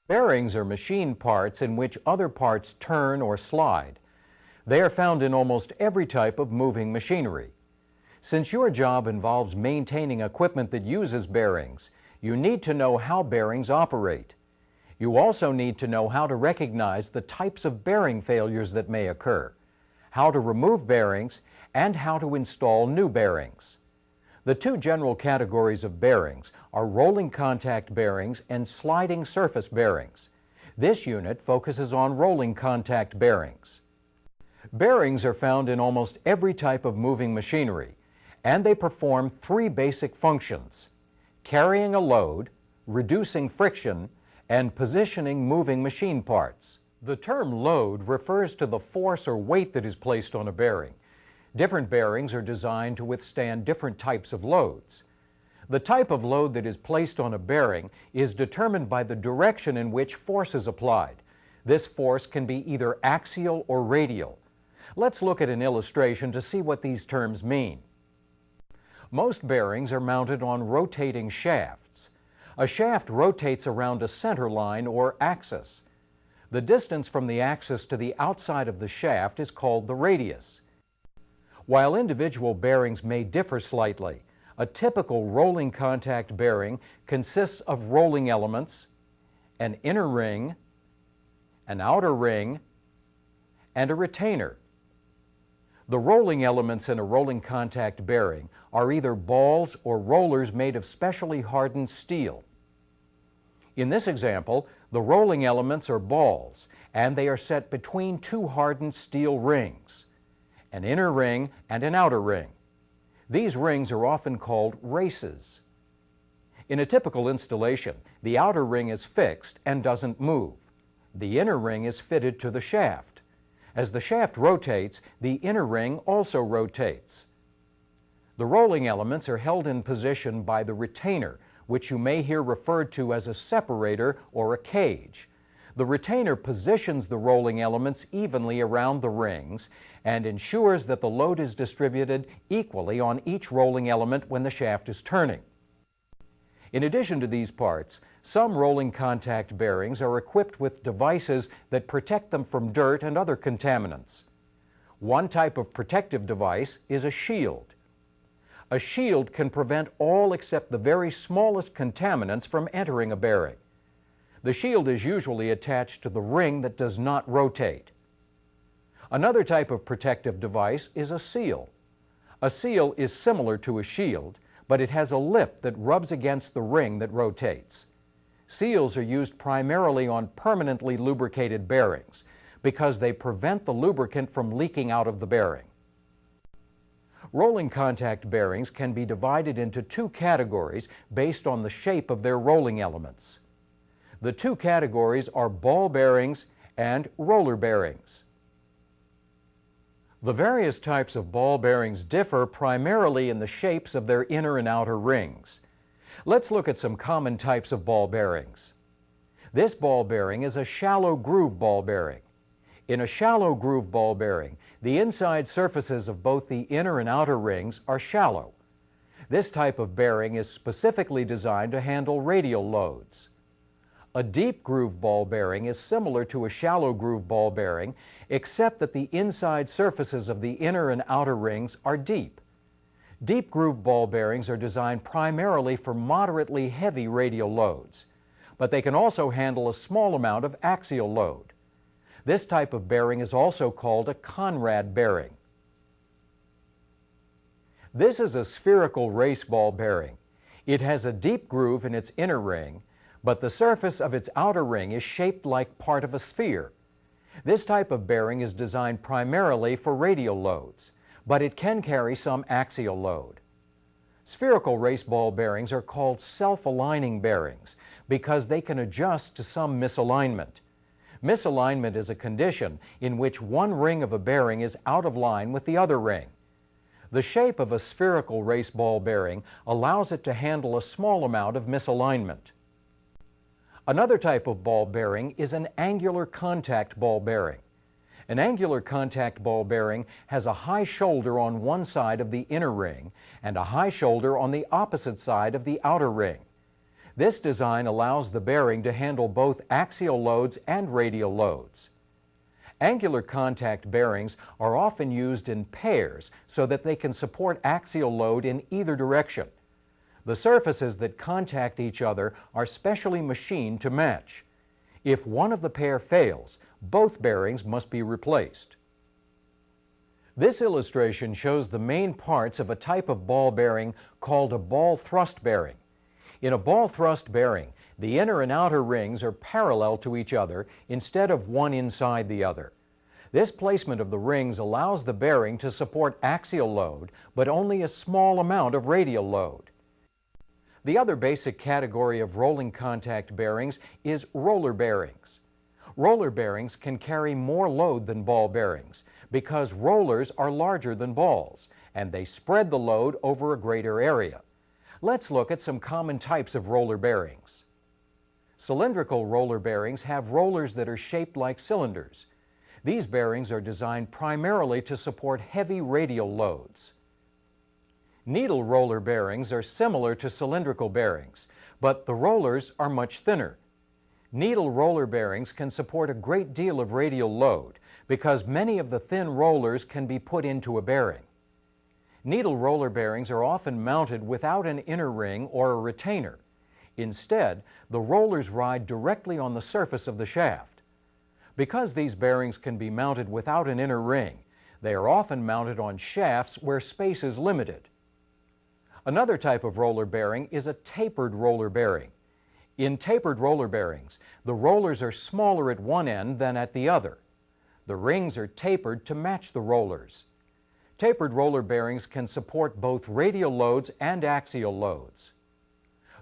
Bearings are machine parts in which other parts turn or slide. They are found in almost every type of moving machinery. Since your job involves maintaining equipment that uses bearings, you need to know how bearings operate. You also need to know how to recognize the types of bearing failures that may occur, how to remove bearings, and how to install new bearings. The two general categories of bearings are rolling contact bearings and sliding surface bearings. This unit focuses on rolling contact bearings. Bearings are found in almost every type of moving machinery, and they perform three basic functions: carrying a load, reducing friction, and positioning moving machine parts. The term load refers to the force or weight that is placed on a bearing. Different bearings are designed to withstand different types of loads. The type of load that is placed on a bearing is determined by the direction in which force is applied. This force can be either axial or radial. Let's look at an illustration to see what these terms mean. Most bearings are mounted on rotating shafts. A shaft rotates around a center line or axis. The distance from the axis to the outside of the shaft is called the radius. While individual bearings may differ slightly, a typical rolling contact bearing consists of rolling elements, an inner ring, an outer ring, and a retainer. The rolling elements in a rolling contact bearing are either balls or rollers made of specially hardened steel. In this example, the rolling elements are balls, and they are set between two hardened steel rings, an inner ring and an outer ring. These rings are often called races. In a typical installation, the outer ring is fixed and doesn't move. The inner ring is fitted to the shaft. As the shaft rotates, the inner ring also rotates. The rolling elements are held in position by the retainer, which you may hear referred to as a separator or a cage. The retainer positions the rolling elements evenly around the rings and ensures that the load is distributed equally on each rolling element when the shaft is turning. In addition to these parts, some rolling contact bearings are equipped with devices that protect them from dirt and other contaminants. One type of protective device is a shield. A shield can prevent all except the very smallest contaminants from entering a bearing. The shield is usually attached to the ring that does not rotate. Another type of protective device is a seal. A seal is similar to a shield, but it has a lip that rubs against the ring that rotates. Seals are used primarily on permanently lubricated bearings because they prevent the lubricant from leaking out of the bearing. Rolling contact bearings can be divided into two categories based on the shape of their rolling elements. The two categories are ball bearings and roller bearings. The various types of ball bearings differ primarily in the shapes of their inner and outer rings. Let's look at some common types of ball bearings. This ball bearing is a shallow groove ball bearing. In a shallow groove ball bearing, the inside surfaces of both the inner and outer rings are shallow. This type of bearing is specifically designed to handle radial loads. A deep groove ball bearing is similar to a shallow groove ball bearing, except that the inside surfaces of the inner and outer rings are deep. Deep groove ball bearings are designed primarily for moderately heavy radial loads, but they can also handle a small amount of axial load. This type of bearing is also called a Conrad bearing. This is a spherical race ball bearing. It has a deep groove in its inner ring, but the surface of its outer ring is shaped like part of a sphere. This type of bearing is designed primarily for radial loads, but it can carry some axial load. Spherical race ball bearings are called self-aligning bearings because they can adjust to some misalignment. Misalignment is a condition in which one ring of a bearing is out of line with the other ring. The shape of a spherical race ball bearing allows it to handle a small amount of misalignment. Another type of ball bearing is an angular contact ball bearing. An angular contact ball bearing has a high shoulder on one side of the inner ring and a high shoulder on the opposite side of the outer ring. This design allows the bearing to handle both axial loads and radial loads. Angular contact bearings are often used in pairs so that they can support axial load in either direction. The surfaces that contact each other are specially machined to match. If one of the pair fails, both bearings must be replaced. This illustration shows the main parts of a type of ball bearing called a ball thrust bearing. In a ball thrust bearing, the inner and outer rings are parallel to each other instead of one inside the other. This placement of the rings allows the bearing to support axial load, but only a small amount of radial load. The other basic category of rolling contact bearings is roller bearings. Roller bearings can carry more load than ball bearings because rollers are larger than balls, and they spread the load over a greater area. Let's look at some common types of roller bearings. Cylindrical roller bearings have rollers that are shaped like cylinders. These bearings are designed primarily to support heavy radial loads. Needle roller bearings are similar to cylindrical bearings, but the rollers are much thinner. Needle roller bearings can support a great deal of radial load because many of the thin rollers can be put into a bearing. Needle roller bearings are often mounted without an inner ring or a retainer. Instead, the rollers ride directly on the surface of the shaft. Because these bearings can be mounted without an inner ring, they are often mounted on shafts where space is limited. Another type of roller bearing is a tapered roller bearing. In tapered roller bearings, the rollers are smaller at one end than at the other. The rings are tapered to match the rollers. Tapered roller bearings can support both radial loads and axial loads.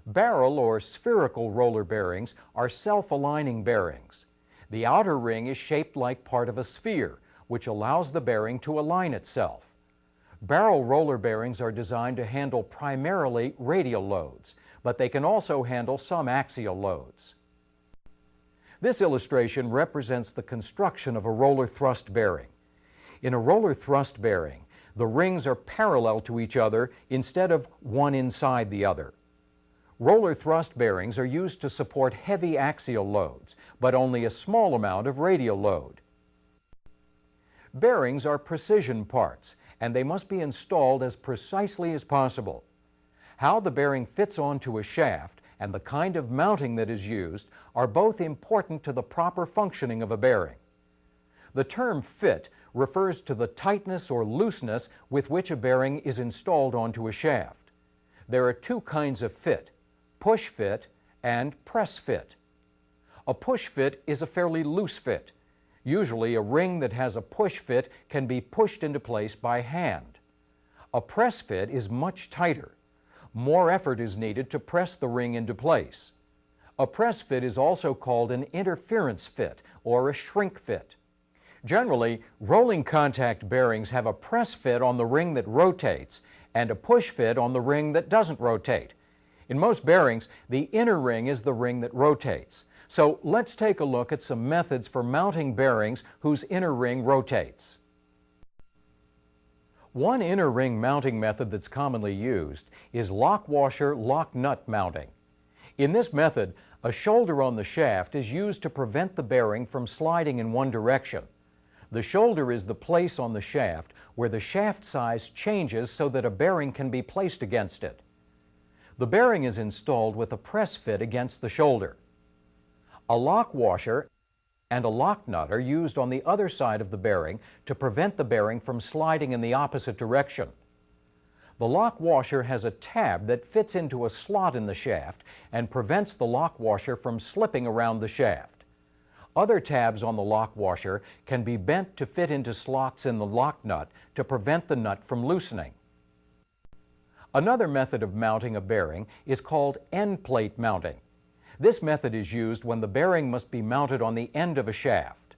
Barrel or spherical roller bearings are self-aligning bearings. The outer ring is shaped like part of a sphere, which allows the bearing to align itself. Barrel roller bearings are designed to handle primarily radial loads, but they can also handle some axial loads. This illustration represents the construction of a roller thrust bearing. In a roller thrust bearing, the rings are parallel to each other instead of one inside the other. Roller thrust bearings are used to support heavy axial loads, but only a small amount of radial load. Bearings are precision parts, and they must be installed as precisely as possible. How the bearing fits onto a shaft and the kind of mounting that is used are both important to the proper functioning of a bearing. The term fit refers to the tightness or looseness with which a bearing is installed onto a shaft. There are two kinds of fit: push fit and press fit. A push fit is a fairly loose fit. Usually a ring that has a push fit can be pushed into place by hand. A press fit is much tighter. More effort is needed to press the ring into place. A press fit is also called an interference fit or a shrink fit. Generally, rolling contact bearings have a press fit on the ring that rotates and a push fit on the ring that doesn't rotate. In most bearings, the inner ring is the ring that rotates. So let's take a look at some methods for mounting bearings whose inner ring rotates. One inner ring mounting method that's commonly used is lock washer lock nut mounting. In this method, a shoulder on the shaft is used to prevent the bearing from sliding in one direction. The shoulder is the place on the shaft where the shaft size changes so that a bearing can be placed against it. The bearing is installed with a press fit against the shoulder. A lock washer and a lock nut are used on the other side of the bearing to prevent the bearing from sliding in the opposite direction. The lock washer has a tab that fits into a slot in the shaft and prevents the lock washer from slipping around the shaft. Other tabs on the lock washer can be bent to fit into slots in the lock nut to prevent the nut from loosening. Another method of mounting a bearing is called end plate mounting. This method is used when the bearing must be mounted on the end of a shaft.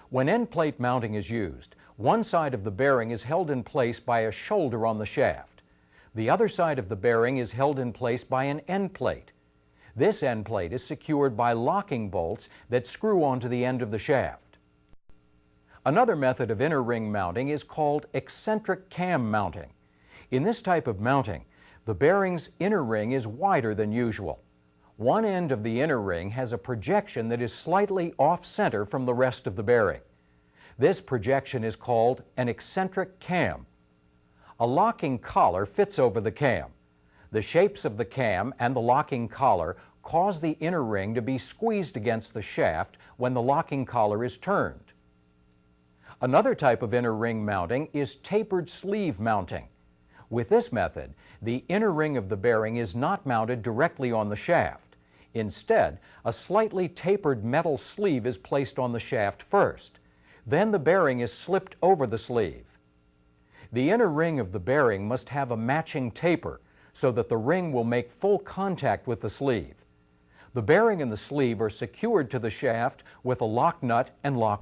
When end plate mounting is used, one side of the bearing is held in place by a shoulder on the shaft. The other side of the bearing is held in place by an end plate. This end plate is secured by locking bolts that screw onto the end of the shaft. Another method of inner ring mounting is called eccentric cam mounting. In this type of mounting, the bearing's inner ring is wider than usual. One end of the inner ring has a projection that is slightly off-center from the rest of the bearing. This projection is called an eccentric cam. A locking collar fits over the cam. The shapes of the cam and the locking collar cause the inner ring to be squeezed against the shaft when the locking collar is turned. Another type of inner ring mounting is tapered sleeve mounting. With this method, the inner ring of the bearing is not mounted directly on the shaft. Instead, a slightly tapered metal sleeve is placed on the shaft first. Then the bearing is slipped over the sleeve. The inner ring of the bearing must have a matching taper so that the ring will make full contact with the sleeve. The bearing and the sleeve are secured to the shaft with a lock nut and lock